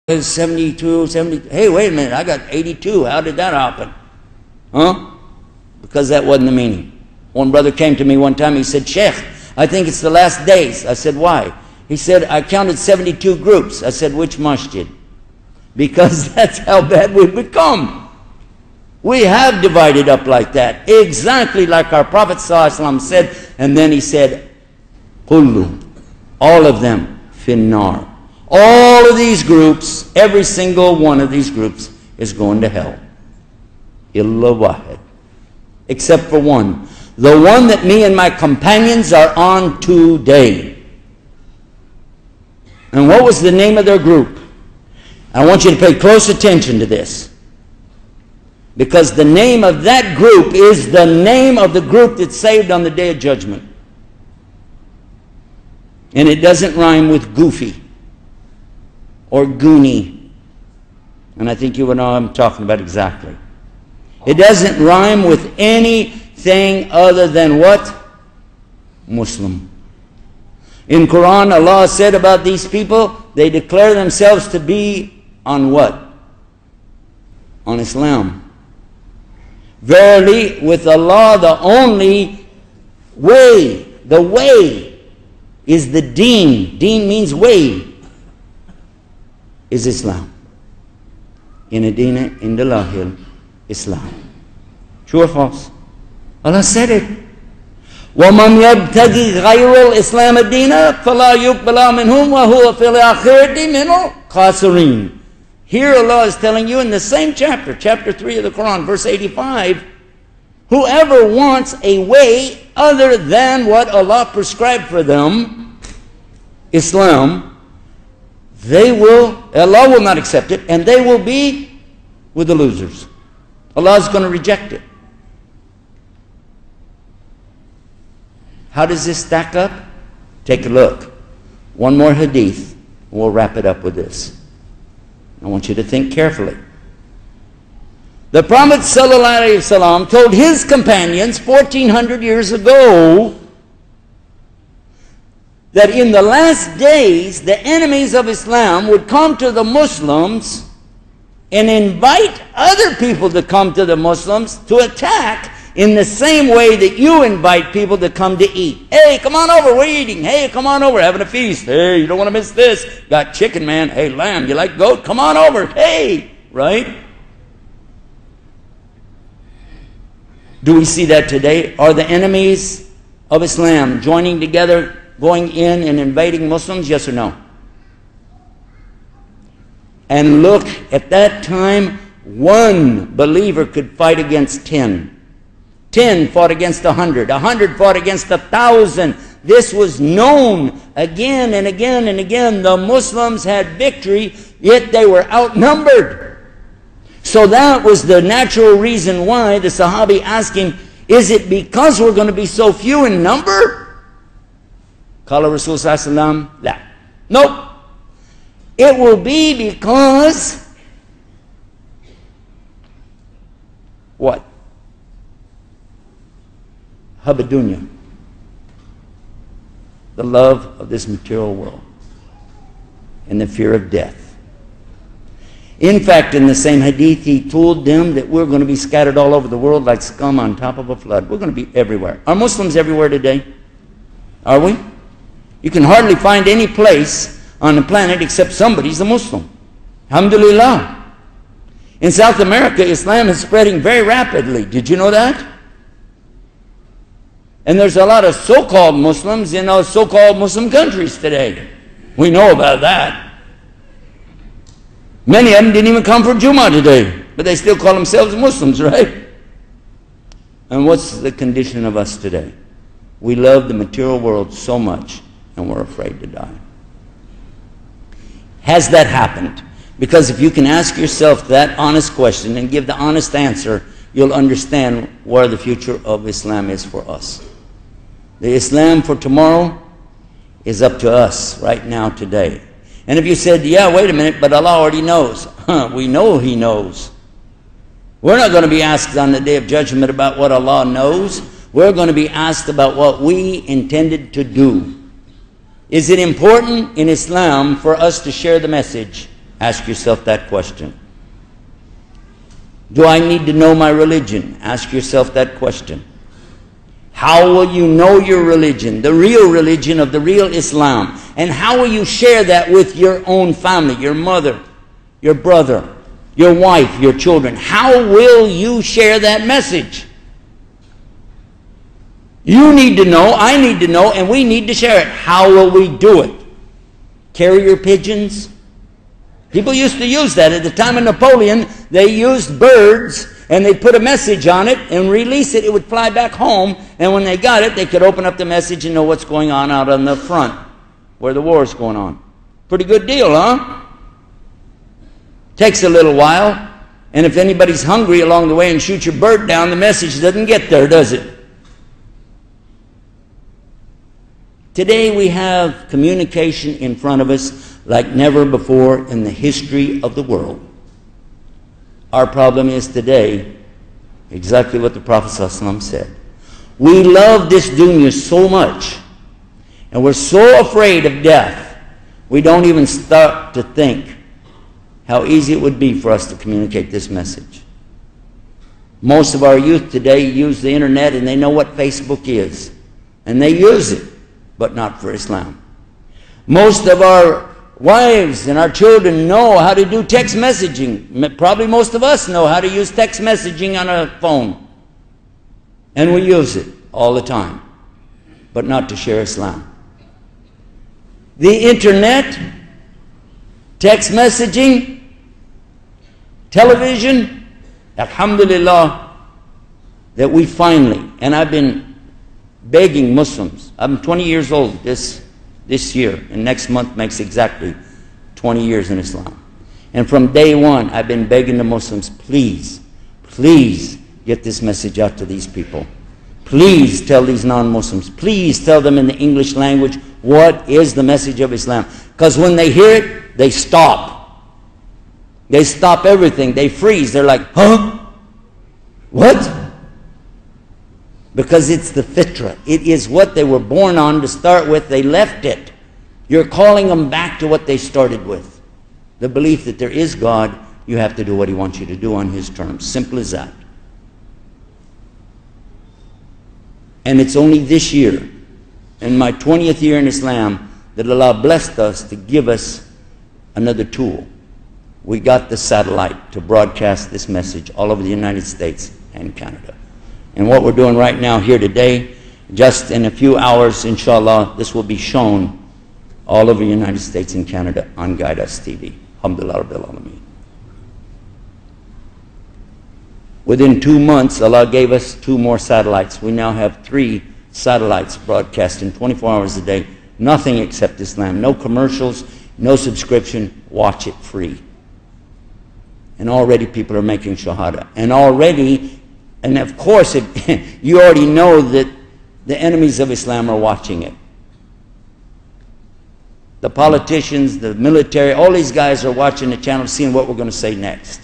It's 72, 70. Hey, wait a minute, I got 82. How did that happen? Huh? Because that wasn't the meaning. One brother came to me one time, he said, Shaikh, I think it's the last days. I said, why? He said, I counted 72 groups. I said, which masjid? Because that's how bad we've become. We have divided up like that, exactly like our Prophet ﷺ said, and then he said, Kullu, all of them, finnar. All of these groups, every single one of these groups is going to hell. Illa wahid. Except for one. The one that me and my companions are on today. And what was the name of their group? I want you to pay close attention to this. Because the name of that group is the name of the group that's saved on the Day of Judgment. And it doesn't rhyme with goofy or goonie. And I think you will know what I'm talking about exactly. It doesn't rhyme with anything other than what? Muslim. In Quran, Allah said about these people, they declare themselves to be on what? On Islam. Verily, with Allah, the only way, the way is the deen. Deen means way, is Islam. In Adina, in the Lahil, Islam. True or false? Allah said it. وَمَنْ يَبْتَغِي غَيْرَ الْإِسْلَامَ دِينًا فَلَا يُقْبَلَ مِنْهُمْ وَهُوَ فِي الْآخِرَةِ مِنَ الْخَاسِرِينَ. Here Allah is telling you in the same chapter, chapter 3 of the Quran, verse 85, whoever wants a way other than what Allah prescribed for them, Islam, Allah will not accept it, and they will be with the losers. Allah is going to reject it. How does this stack up? Take a look. One more hadith, and we'll wrap it up with this. I want you to think carefully. The Prophet ﷺ told his companions 1400 years ago that in the last days the enemies of Islam would come to the Muslims and invite other people to come to the Muslims to attack in the same way that you invite people to come to eat. Hey, come on over, we're eating. Hey, come on over, having a feast. Hey, you don't want to miss this. Got chicken, man. Hey, lamb, you like goat? Come on over. Hey, right? Do we see that today? Are the enemies of Islam joining together, going in and invading Muslims? Yes or no? And look, at that time, one believer could fight against 10. 10 fought against 100. 100 fought against 1,000. This was known again and again and again. The Muslims had victory, yet they were outnumbered. So that was the natural reason why the Sahabi asked him, is it because we're going to be so few in number? Qala Rasul sallallahu alaihi wasallam, la. Nope. It will be because what? Habadunya, the love of this material world and the fear of death. In fact, in the same hadith, he told them that we're going to be scattered all over the world like scum on top of a flood. We're going to be everywhere. Are Muslims everywhere today? Are we? You can hardly find any place on the planet except somebody's a Muslim. Alhamdulillah. In South America, Islam is spreading very rapidly. Did you know that? And there's a lot of so-called Muslims in those so-called Muslim countries today. We know about that. Many of them didn't even come for Jummah today, but they still call themselves Muslims, right? And what's the condition of us today? We love the material world so much, and we're afraid to die. Has that happened? Because if you can ask yourself that honest question and give the honest answer, you'll understand where the future of Islam is for us. The Islam for tomorrow is up to us right now, today. And if you said, yeah, wait a minute, but Allah already knows. We know He knows. We're not going to be asked on the Day of Judgment about what Allah knows. We're going to be asked about what we intended to do. Is it important in Islam for us to share the message? Ask yourself that question. Do I need to know my religion? Ask yourself that question. How will you know your religion, the real religion of the real Islam? And how will you share that with your own family, your mother, your brother, your wife, your children? How will you share that message? You need to know, I need to know, and we need to share it. How will we do it? Carrier pigeons? People used to use that. At the time of Napoleon, they used birds, and they put a message on it and release it. It would fly back home, and when they got it, they could open up the message and know what's going on out on the front, where the war is going on. Pretty good deal, huh? Takes a little while, and if anybody's hungry along the way and shoots your bird down, the message doesn't get there, does it? Today we have communication in front of us like never before in the history of the world. Our problem is today exactly what the Prophet ﷺ said. We love this dunya so much, and we're so afraid of death, we don't even start to think how easy it would be for us to communicate this message. Most of our youth today use the internet, and they know what Facebook is, and they use it, but not for Islam. Most of our wives and our children know how to do text messaging. Probably most of us know how to use text messaging on a phone. And we use it all the time, but not to share Islam. The internet, text messaging, television, alhamdulillah, that we finally, and I've been begging Muslims. I'm 20 years old this year, and next month makes exactly 20 years in Islam. And from day one, I've been begging the Muslims, please, please get this message out to these people. Please tell these non-Muslims, please tell them in the English language what is the message of Islam. Because when they hear it, they stop. They stop everything. They freeze. They're like, huh? What? Because it's the fitrah. It is what they were born on to start with. They left it. You're calling them back to what they started with. The belief that there is God, you have to do what He wants you to do on His terms. Simple as that. And it's only this year, in my 20th year in Islam, that Allah blessed us to give us another tool. We got the satellite to broadcast this message all over the United States and Canada. And what we're doing right now here today, just in a few hours, inshallah, this will be shown all over the United States and Canada on Guide Us TV. Alhamdulillah Rabbil Alameen. Within 2 months, Allah gave us 2 more satellites. We now have 3 satellites broadcasting 24 hours a day. Nothing except Islam. No commercials, no subscription. Watch it free. And already people are making shahada. And of course, you already know that the enemies of Islam are watching it. The politicians, the military, all these guys are watching the channel, seeing what we're going to say next.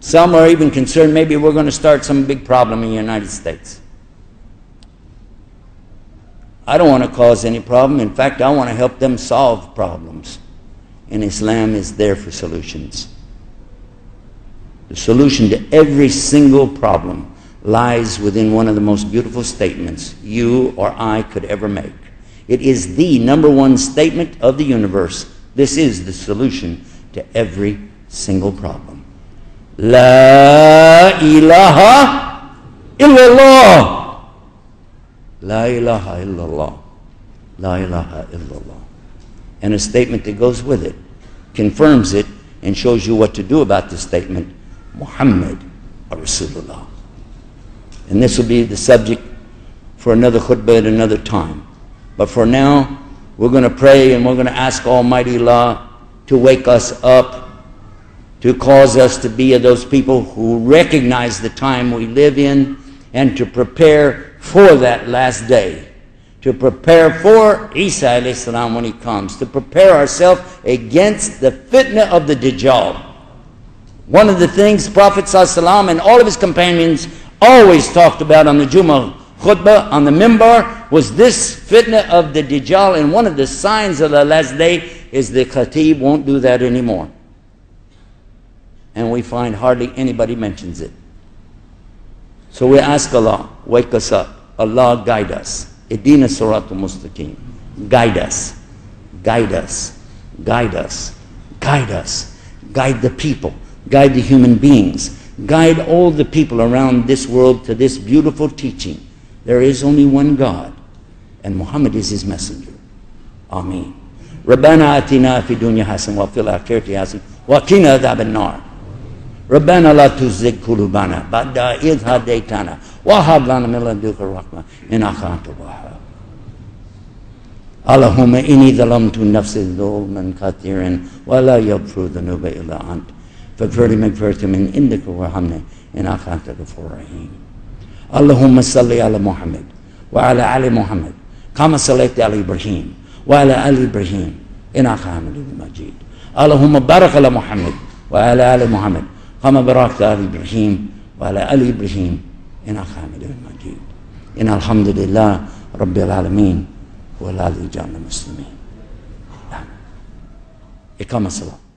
Some are even concerned maybe we're going to start some big problem in the United States. I don't want to cause any problem. In fact, I want to help them solve problems. And Islam is there for solutions. The solution to every single problem lies within one of the most beautiful statements you or I could ever make. It is the #1 statement of the universe. This is the solution to every single problem. La ilaha illallah. La ilaha illallah. La ilaha illallah. And a statement that goes with it, confirms it, and shows you what to do about the statement. Muhammad Rasulullah. And this will be the subject for another khutbah at another time. But for now, we're going to pray and we're going to ask Almighty Allah to wake us up, to cause us to be of those people who recognize the time we live in, and to prepare for that last day, to prepare for Isa alayhi salam when he comes, to prepare ourselves against the fitna of the Dajjal. One of the things Prophet ﷺ and all of his companions always talked about on the Jummah khutbah, on the mimbar, was this fitna of the Dajjal. And one of the signs of the last day is the khatib won't do that anymore. And we find hardly anybody mentions it. So we ask Allah, wake us up. Allah, guide us. Idina siratul mustaqim. Guide us. Guide us. Guide us. Guide us. Guide the people. Guide the human beings. Guide all the people around this world to this beautiful teaching. There is only one God, and Muhammad is his messenger. Ameen. ربنا آتنا في الدنيا حسنة وفي الآخرة حسنة وقنا عذاب النار. ربنا لا تزغ قلوبنا بعد إذ هديتنا وهب لنا من لدنك الرحمة إنك أنت الوهاب. اللهم إني ظلمت نفسي ظلما كثيرا ولا يغفر الذنوب إلا أنت فاغفر لي مغفرة من عندك وارحمني إنك أنت الغفور الرحيم. اللهم صل على محمد وعلى آل محمد كما صليت على إبراهيم وعلى آل إبراهيم إنك حميد مجيد. اللهم بارك على محمد وعلى آل محمد كما باركت على إبراهيم وعلى آل إبراهيم إنك حميد مجيد. إن الحمد لله رب العالمين والذي جعلنا مسلمين. إقامة الصلاة.